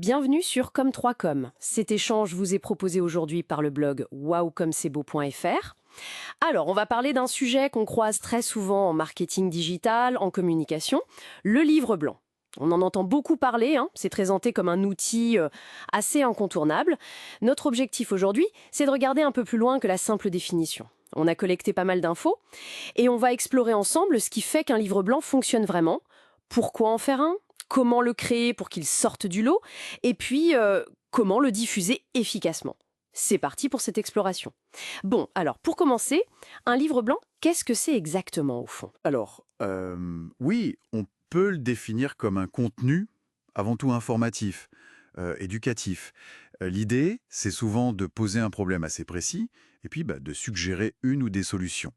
Bienvenue sur Comme3Com. Cet échange vous est proposé aujourd'hui par le blog wowcomcetbeau.fr. Alors, on va parler d'un sujet qu'on croise très souvent en marketing digital, en communication, le livre blanc. On en entend beaucoup parler, c'est présenté comme un outil assez incontournable. Notre objectif aujourd'hui, c'est de regarder un peu plus loin que la simple définition. On a collecté pas mal d'infos et on va explorer ensemble ce qui fait qu'un livre blanc fonctionne vraiment, pourquoi en faire un, comment le créer pour qu'il sorte du lot, et puis comment le diffuser efficacement. C'est parti pour cette exploration. Bon, alors pour commencer, un livre blanc, qu'est-ce que c'est exactement au fond? Alors, oui, on peut le définir comme un contenu, avant tout informatif, éducatif. L'idée, c'est souvent de poser un problème assez précis et puis de suggérer une ou des solutions.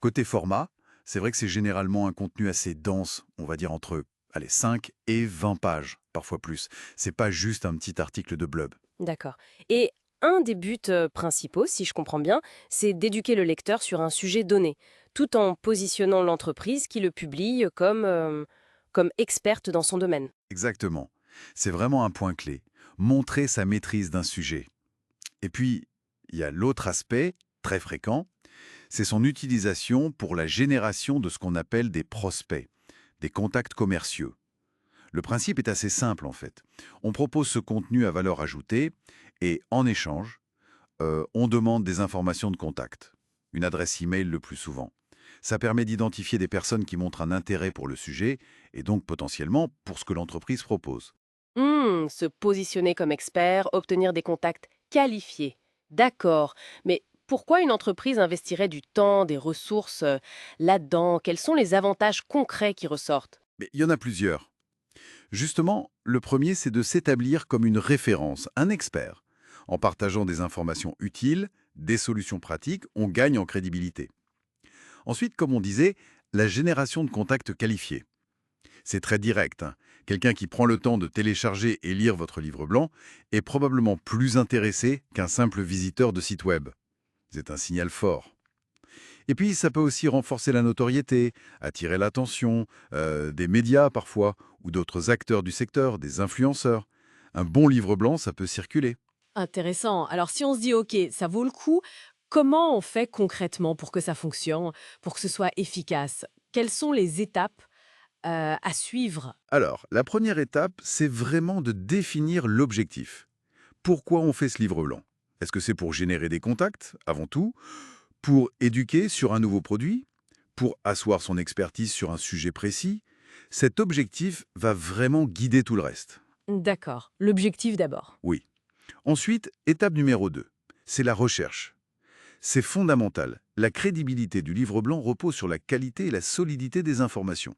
Côté format, c'est vrai que c'est généralement un contenu assez dense, on va dire entre 5 et 20 pages, parfois plus. C'est pas juste un petit article de blog. D'accord. Et un des buts principaux, si je comprends bien, c'est d'éduquer le lecteur sur un sujet donné, tout en positionnant l'entreprise qui le publie comme experte dans son domaine. Exactement. C'est vraiment un point clé. Montrer sa maîtrise d'un sujet. Et puis, il y a l'autre aspect, très fréquent, c'est son utilisation pour la génération de ce qu'on appelle des prospects, des contacts commerciaux. Le principe est assez simple en fait. On propose ce contenu à valeur ajoutée et en échange, on demande des informations de contact, une adresse email le plus souvent. Ça permet d'identifier des personnes qui montrent un intérêt pour le sujet et donc potentiellement pour ce que l'entreprise propose. Se positionner comme expert, obtenir des contacts qualifiés. D'accord. Mais pourquoi une entreprise investirait du temps, des ressources là-dedans? Quels sont les avantages concrets qui ressortent? Mais il y en a plusieurs. Justement, le premier, c'est de s'établir comme une référence, un expert. En partageant des informations utiles, des solutions pratiques, on gagne en crédibilité. Ensuite, comme on disait, la génération de contacts qualifiés. C'est très direct. Quelqu'un qui prend le temps de télécharger et lire votre livre blanc est probablement plus intéressé qu'un simple visiteur de site web. C'est un signal fort. Et puis, ça peut aussi renforcer la notoriété, attirer l'attention, des médias parfois, ou d'autres acteurs du secteur, des influenceurs. Un bon livre blanc, ça peut circuler. Intéressant. Alors si on se dit, OK, ça vaut le coup, comment on fait concrètement pour que ça fonctionne, pour que ce soit efficace? Quelles sont les étapes à suivre? Alors, la première étape, c'est vraiment de définir l'objectif. Pourquoi on fait ce livre blanc? Est-ce que c'est pour générer des contacts, avant tout? Pour éduquer sur un nouveau produit? Pour asseoir son expertise sur un sujet précis? Cet objectif va vraiment guider tout le reste. D'accord. L'objectif d'abord. Oui. Ensuite, étape numéro 2, c'est la recherche. C'est fondamental. La crédibilité du livre blanc repose sur la qualité et la solidité des informations.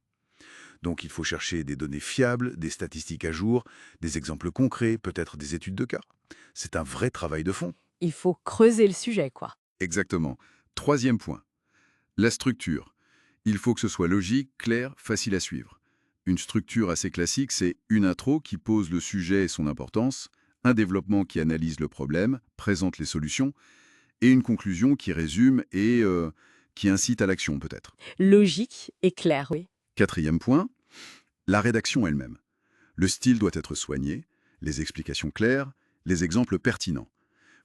Donc il faut chercher des données fiables, des statistiques à jour, des exemples concrets, peut-être des études de cas. C'est un vrai travail de fond. Il faut creuser le sujet, quoi. Exactement. Troisième point, la structure. Il faut que ce soit logique, clair, facile à suivre. Une structure assez classique, c'est une intro qui pose le sujet et son importance, un développement qui analyse le problème, présente les solutions, et une conclusion qui résume et qui incite à l'action peut-être. Logique et clair, oui. Quatrième point, la rédaction elle-même. Le style doit être soigné, les explications claires, les exemples pertinents.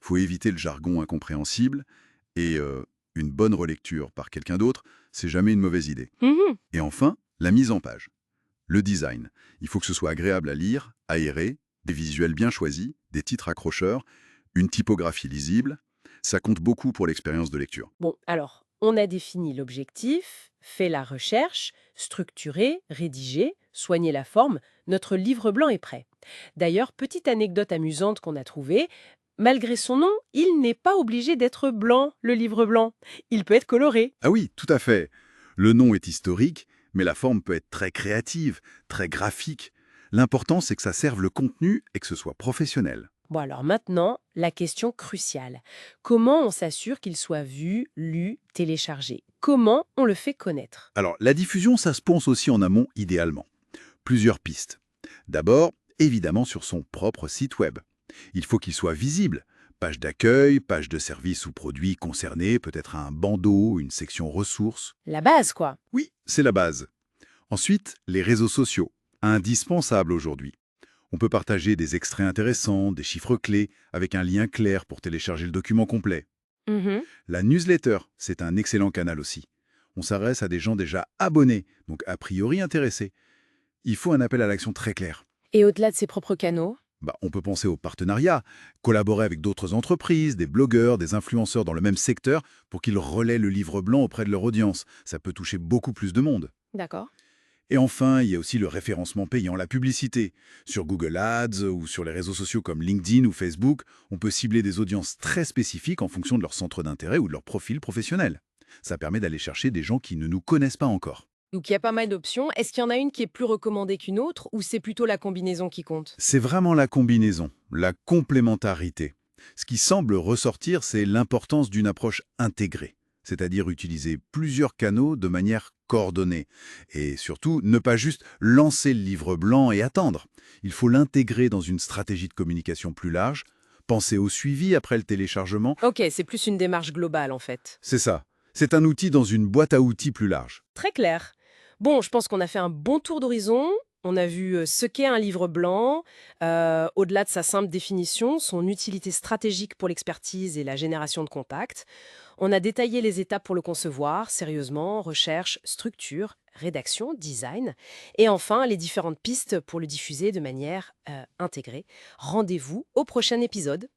Faut éviter le jargon incompréhensible et une bonne relecture par quelqu'un d'autre, c'est jamais une mauvaise idée. Mhm. Et enfin, la mise en page. Le design. Il faut que ce soit agréable à lire, aéré, des visuels bien choisis, des titres accrocheurs, une typographie lisible. Ça compte beaucoup pour l'expérience de lecture. Bon, alors, on a défini l'objectif, fait la recherche, structuré, rédigé, soigné la forme, notre livre blanc est prêt. D'ailleurs, petite anecdote amusante qu'on a trouvée, malgré son nom, il n'est pas obligé d'être blanc, le livre blanc. Il peut être coloré. Ah oui, tout à fait. Le nom est historique, mais la forme peut être très créative, très graphique. L'important, c'est que ça serve le contenu et que ce soit professionnel. Bon alors maintenant, la question cruciale. Comment on s'assure qu'il soit vu, lu, téléchargé? Comment on le fait connaître? Alors, la diffusion, ça se pense aussi en amont, idéalement. Plusieurs pistes. D'abord, évidemment sur son propre site web. Il faut qu'il soit visible. Page d'accueil, page de service ou produits concernés, peut-être un bandeau, une section ressources. La base, quoi. Oui, c'est la base. Ensuite, les réseaux sociaux. Indispensables aujourd'hui. On peut partager des extraits intéressants, des chiffres clés, avec un lien clair pour télécharger le document complet. Mhm. La newsletter, c'est un excellent canal aussi. On s'adresse à des gens déjà abonnés, donc a priori intéressés. Il faut un appel à l'action très clair. Et au-delà de ses propres canaux? On peut penser au partenariat, collaborer avec d'autres entreprises, des blogueurs, des influenceurs dans le même secteur pour qu'ils relaient le livre blanc auprès de leur audience. Ça peut toucher beaucoup plus de monde. D'accord. Et enfin, il y a aussi le référencement payant, la publicité. Sur Google Ads ou sur les réseaux sociaux comme LinkedIn ou Facebook, on peut cibler des audiences très spécifiques en fonction de leur centre d'intérêt ou de leur profil professionnel. Ça permet d'aller chercher des gens qui ne nous connaissent pas encore. Donc il y a pas mal d'options. Est-ce qu'il y en a une qui est plus recommandée qu'une autre ou c'est plutôt la combinaison qui compte? C'est vraiment la combinaison, la complémentarité. Ce qui semble ressortir, c'est l'importance d'une approche intégrée, c'est-à-dire utiliser plusieurs canaux de manière coordonnée. Et surtout, ne pas juste lancer le livre blanc et attendre. Il faut l'intégrer dans une stratégie de communication plus large, penser au suivi après le téléchargement. Ok, c'est plus une démarche globale en fait. C'est ça. C'est un outil dans une boîte à outils plus large. Très clair. Bon, je pense qu'on a fait un bon tour d'horizon. On a vu ce qu'est un livre blanc, au-delà de sa simple définition, son utilité stratégique pour l'expertise et la génération de contacts. On a détaillé les étapes pour le concevoir, sérieusement, recherche, structure, rédaction, design, et enfin les différentes pistes pour le diffuser de manière intégrée. Rendez-vous au prochain épisode.